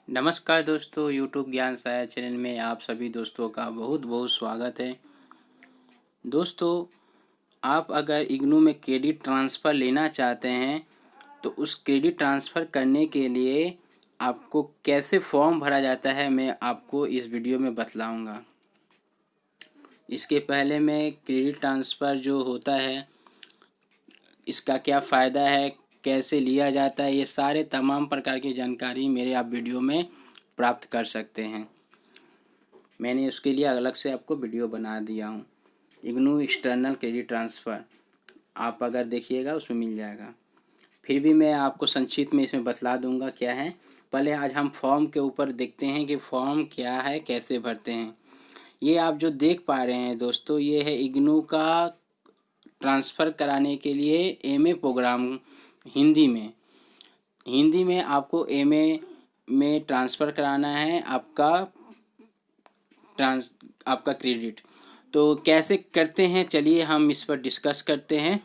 नमस्कार दोस्तों, यूट्यूब ज्ञान सहायता चैनल में आप सभी दोस्तों का बहुत बहुत स्वागत है। दोस्तों, आप अगर इग्नू में क्रेडिट ट्रांसफ़र लेना चाहते हैं तो उस क्रेडिट ट्रांसफ़र करने के लिए आपको कैसे फॉर्म भरा जाता है मैं आपको इस वीडियो में बतलाऊंगा। इसके पहले मैं क्रेडिट ट्रांसफ़र जो होता है इसका क्या फ़ायदा है, कैसे लिया जाता है, ये सारे तमाम प्रकार की जानकारी मेरे आप वीडियो में प्राप्त कर सकते हैं। मैंने उसके लिए अलग से आपको वीडियो बना दिया हूँ। इग्नू एक्सटर्नल क्रेडिट ट्रांसफ़र आप अगर देखिएगा उसमें मिल जाएगा। फिर भी मैं आपको संक्षिप्त में इसमें बतला दूंगा क्या है। पहले आज हम फॉर्म के ऊपर देखते हैं कि फॉर्म क्या है, कैसे भरते हैं। ये आप जो देख पा रहे हैं दोस्तों, ये है इग्नू का ट्रांसफ़र कराने के लिए एमए प्रोग्राम हिंदी में आपको एमए में ट्रांसफ़र कराना है आपका क्रेडिट। तो कैसे करते हैं, चलिए हम इस पर डिस्कस करते हैं।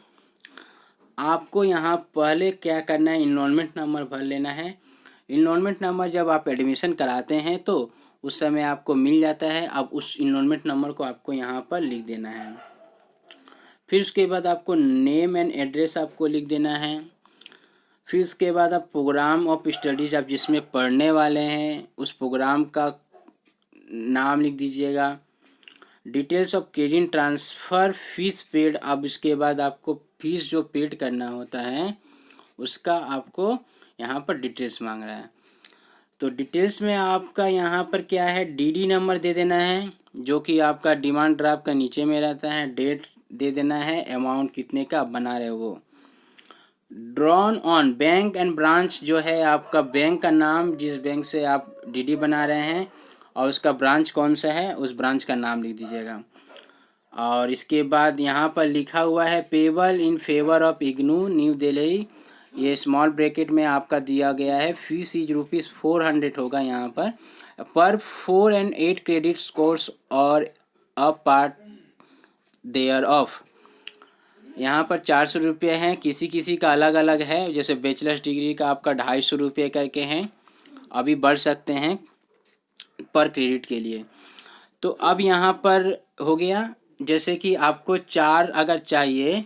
आपको यहाँ पहले क्या करना है, इनरोलमेंट नंबर भर लेना है। इनरोलमेंट नंबर जब आप एडमिशन कराते हैं तो उस समय आपको मिल जाता है। अब उस इनरोलमेंट नंबर को आपको यहाँ पर लिख देना है। फिर उसके बाद आपको नेम एंड एड्रेस आपको लिख देना है। फिर उसके बाद आप प्रोग्राम ऑफ स्टडीज़ आप जिसमें पढ़ने वाले हैं उस प्रोग्राम का नाम लिख दीजिएगा। Details of credit transfer fees paid, अब इसके बाद आपको फीस जो पेड करना होता है उसका आपको यहाँ पर डिटेल्स मांग रहा है। तो डिटेल्स में आपका यहाँ पर क्या है, डीडी नंबर दे देना है जो कि आपका डिमांड ड्राफ्ट का नीचे में रहता है। डेट दे देना है, अमाउंट कितने का आप बना रहे हो वो। Drawn on bank and branch जो है आपका बैंक का नाम, जिस बैंक से आप डीडी बना रहे हैं और उसका ब्रांच कौन सा है उस ब्रांच का नाम लिख दीजिएगा। और इसके बाद यहाँ पर लिखा हुआ है payable in favour of IGNOU new Delhi, ये स्मॉल ब्रैकेट में आपका दिया गया है। फीस इज ₹400 होगा यहाँ पर 4 and 8 क्रेडिट कोर्स और अ पार्ट देयर ऑफ। यहाँ पर 400 रुपये हैं, किसी किसी का अलग अलग है। जैसे बैचलर्स डिग्री का आपका 250 रुपये करके हैं, अभी बढ़ सकते हैं पर क्रेडिट के लिए। तो अब यहाँ पर हो गया, जैसे कि आपको 4 अगर चाहिए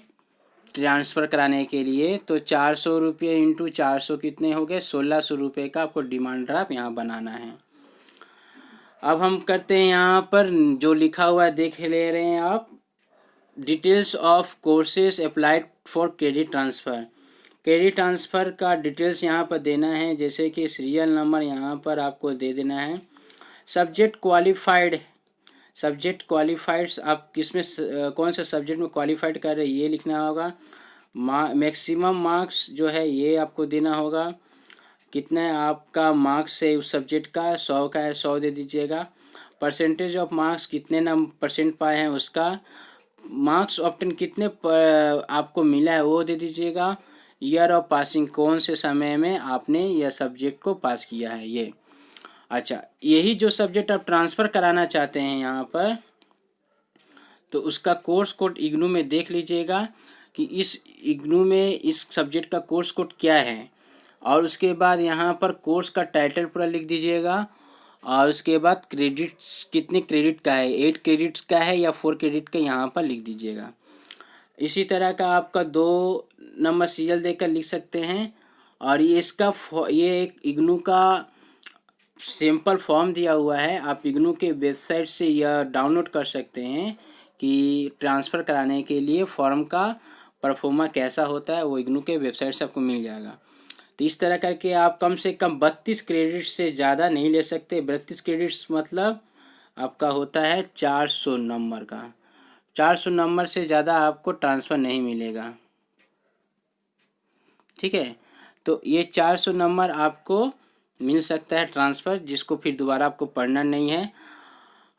ट्रांसफ़र कराने के लिए तो 400 रुपये इंटू 400 कितने हो गए, 1600 रुपये का आपको डिमांड ड्राफ्ट यहाँ बनाना है। अब हम करते हैं, यहाँ पर जो लिखा हुआ है देख ले रहे हैं आप, details of courses applied for credit transfer. Credit transfer का डिटेल्स यहाँ पर देना है, जैसे कि सीरियल नंबर यहाँ पर आपको दे देना है। सब्जेक्ट क्वालिफाइड आप किस में कौन से सब्जेक्ट में क्वालिफाइड कर रहे हैं ये लिखना होगा। मैक्सिमम मार्क्स जो है ये आपको देना होगा। कितना है आपका मार्क्स है उस सब्जेक्ट का, 100 का है 100 दे दीजिएगा। परसेंटेज ऑफ मार्क्स कितने % पाए हैं उसका। मार्क्स ऑप्टेन कितने आपको मिला है वो दे दीजिएगा। ईयर ऑफ पासिंग, कौन से समय में आपने यह सब्जेक्ट को पास किया है ये। अच्छा, यही जो सब्जेक्ट आप ट्रांसफ़र कराना चाहते हैं यहाँ पर, तो उसका कोर्स कोड इग्नू में देख लीजिएगा कि इस इग्नू में इस सब्जेक्ट का कोर्स कोड क्या है। और उसके बाद यहाँ पर कोर्स का टाइटल पूरा लिख दीजिएगा। और उसके बाद क्रेडिट्स कितने क्रेडिट का है, 8 क्रेडिट्स का है या 4 क्रेडिट का, यहाँ पर लिख दीजिएगा। इसी तरह का आपका 2 नंबर सीरियल देकर लिख सकते हैं। और ये एक इग्नू का सिंपल फॉर्म दिया हुआ है, आप इग्नू के वेबसाइट से यह डाउनलोड कर सकते हैं कि ट्रांसफ़र कराने के लिए फॉर्म का परफॉर्मा कैसा होता है, वो इग्नू के वेबसाइट से आपको मिल जाएगा। तो इस तरह करके आप कम से कम 32 क्रेडिट से ज़्यादा नहीं ले सकते। 32 क्रेडिट्स मतलब आपका होता है 400 नंबर का। 400 नंबर से ज़्यादा आपको ट्रांसफ़र नहीं मिलेगा, ठीक है। तो ये 400 नंबर आपको मिल सकता है ट्रांसफ़र, जिसको फिर दोबारा आपको पढ़ना नहीं है।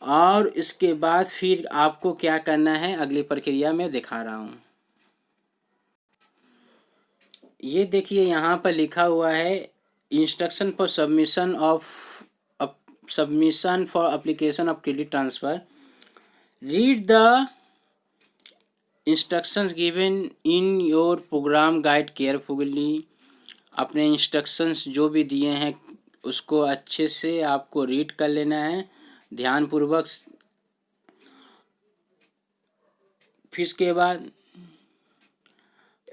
और इसके बाद फिर आपको क्या करना है अगली प्रक्रिया में दिखा रहा हूँ। ये देखिए यहाँ पर लिखा हुआ है instruction for submission for application of credit transfer. Read the instructions given in your programme guide carefully. अपने इंस्ट्रक्शंस जो भी दिए हैं उसको अच्छे से आपको रीड कर लेना है ध्यानपूर्वक। फिर इसके बाद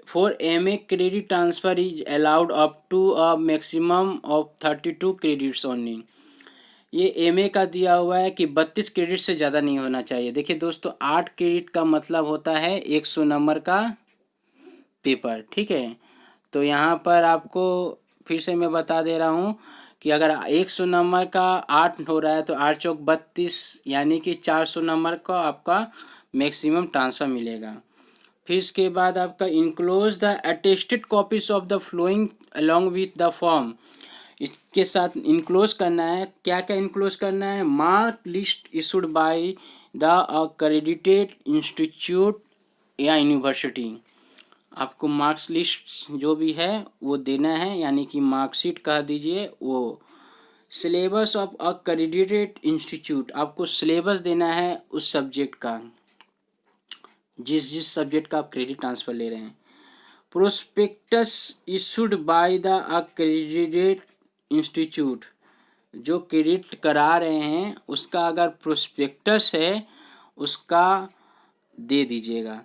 for MA credit transfer is allowed up to a maximum of 32 credits only. ये MA का दिया हुआ है कि 32 क्रेडिट से ज़्यादा नहीं होना चाहिए। देखिए दोस्तों, 8 क्रेडिट का मतलब होता है 100 नंबर का पेपर, ठीक है। तो यहाँ पर आपको फिर से मैं बता दे रहा हूँ कि अगर 100 नंबर का 8 हो रहा है तो 8 चौक 32, यानी कि 400 नंबर का आपका मैक्सिमम ट्रांसफ़र मिलेगा। फिर इसके बाद आपका enclose the attested copies of the flowing along with the form. इसके साथ इनक्लोज करना है, क्या क्या इनक्लोज करना है, mark list issued by the accredited institute या यूनिवर्सिटी। आपको मार्क्स लिस्ट जो भी है वो देना है, यानी कि मार्कशीट कह दीजिए वो। सिलेबस ऑफ अक्रेडिटेड इंस्टीट्यूट, आपको सिलेबस देना है उस सब्जेक्ट का, जिस सब्जेक्ट का आप क्रेडिट ट्रांसफ़र ले रहे हैं। Prospectus issued by the accredited institute, जो क्रेडिट करा रहे हैं उसका अगर प्रोस्पेक्टस है उसका दे दीजिएगा।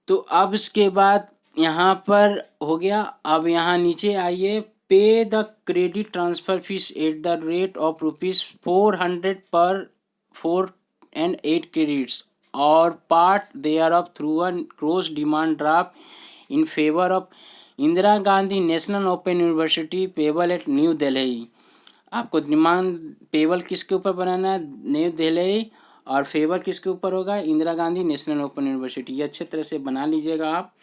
तो अब इसके बाद यहाँ पर हो गया। अब यहाँ नीचे आइए, pay the credit transfer fee at the rate of ₹400 पर 4 and 8 क्रेडिट्स और part thereof through a cross demand draft in favour of Indira Gandhi National Open University payable at New Delhi. आपको डिमांड पेबल किसके ऊपर बनाना है, न्यू दिल्ली, और favour किसके ऊपर होगा, Indira Gandhi National Open university. ये अच्छे तरह से बना लीजिएगा आप।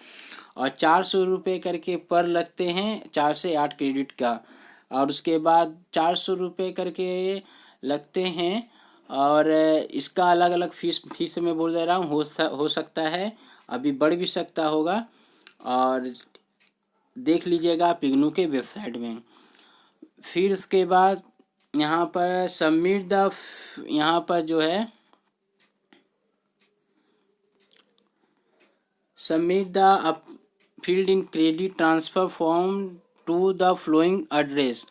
और 400 रुपये करके पर लगते हैं 4 से 8 क्रेडिट का, और उसके बाद 400 रुपये करके लगते हैं। और इसका अलग अलग फीस मैं बोल दे रहा हूँ, हो सकता है अभी बढ़ भी सकता होगा, और देख लीजिएगा आप इग्नू के वेबसाइट में। फिर उसके बाद यहाँ पर सबमिट द, यहाँ पर जो है submit the field in credit transfer form to the following address.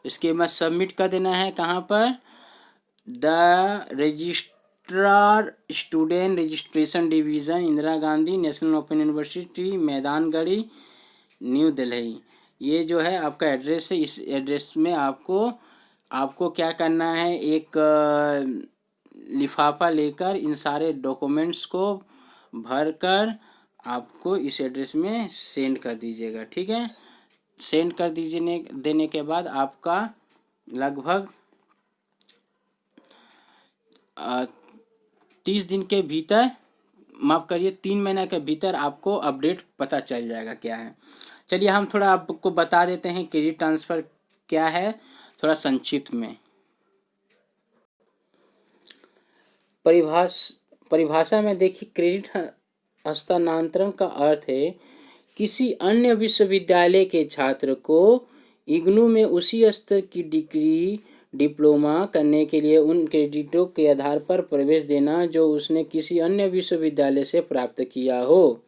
इसके बाद सबमिट कर देना है कहाँ पर, the registrar student registration division Indira Gandhi National Open University Maidangarhi New Delhi. ये जो है आपका एड्रेस है। इस एड्रेस में आपको क्या करना है, एक लिफाफा लेकर इन सारे डॉक्यूमेंट्स को भरकर आपको इस एड्रेस में सेंड कर दीजिएगा, ठीक है। सेंड कर दीजिए, देने के बाद आपका लगभग 30 दिन के भीतर, माफ़ करिए 3 महीने के भीतर आपको अपडेट पता चल जाएगा क्या है। चलिए हम थोड़ा आपको बता देते हैं क्रेडिट ट्रांसफ़र क्या है, थोड़ा संक्षिप्त में। परिभाषा में देखिए, क्रेडिट हस्तांतरण का अर्थ है किसी अन्य विश्वविद्यालय के छात्र को इग्नू में उसी स्तर की डिग्री डिप्लोमा करने के लिए उन क्रेडिटों के आधार पर प्रवेश देना जो उसने किसी अन्य विश्वविद्यालय से प्राप्त किया हो।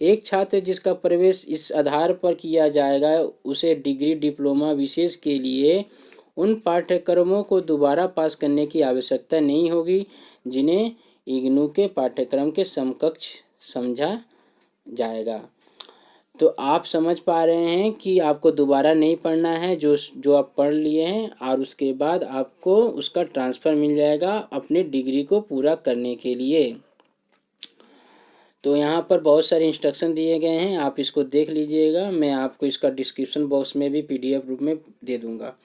एक छात्र जिसका प्रवेश इस आधार पर किया जाएगा उसे डिग्री डिप्लोमा विशेष के लिए उन पाठ्यक्रमों को दोबारा पास करने की आवश्यकता नहीं होगी जिन्हें इग्नू के पाठ्यक्रम के समकक्ष समझा जाएगा। तो आप समझ पा रहे हैं कि आपको दोबारा नहीं पढ़ना है, जो आप पढ़ लिए हैं, और उसके बाद आपको उसका ट्रांसफ़र मिल जाएगा अपनी डिग्री को पूरा करने के लिए। तो यहाँ पर बहुत सारे इंस्ट्रक्शन दिए गए हैं, आप इसको देख लीजिएगा। मैं आपको इसका डिस्क्रिप्शन बॉक्स में भी PDF रूप में दे दूँगा।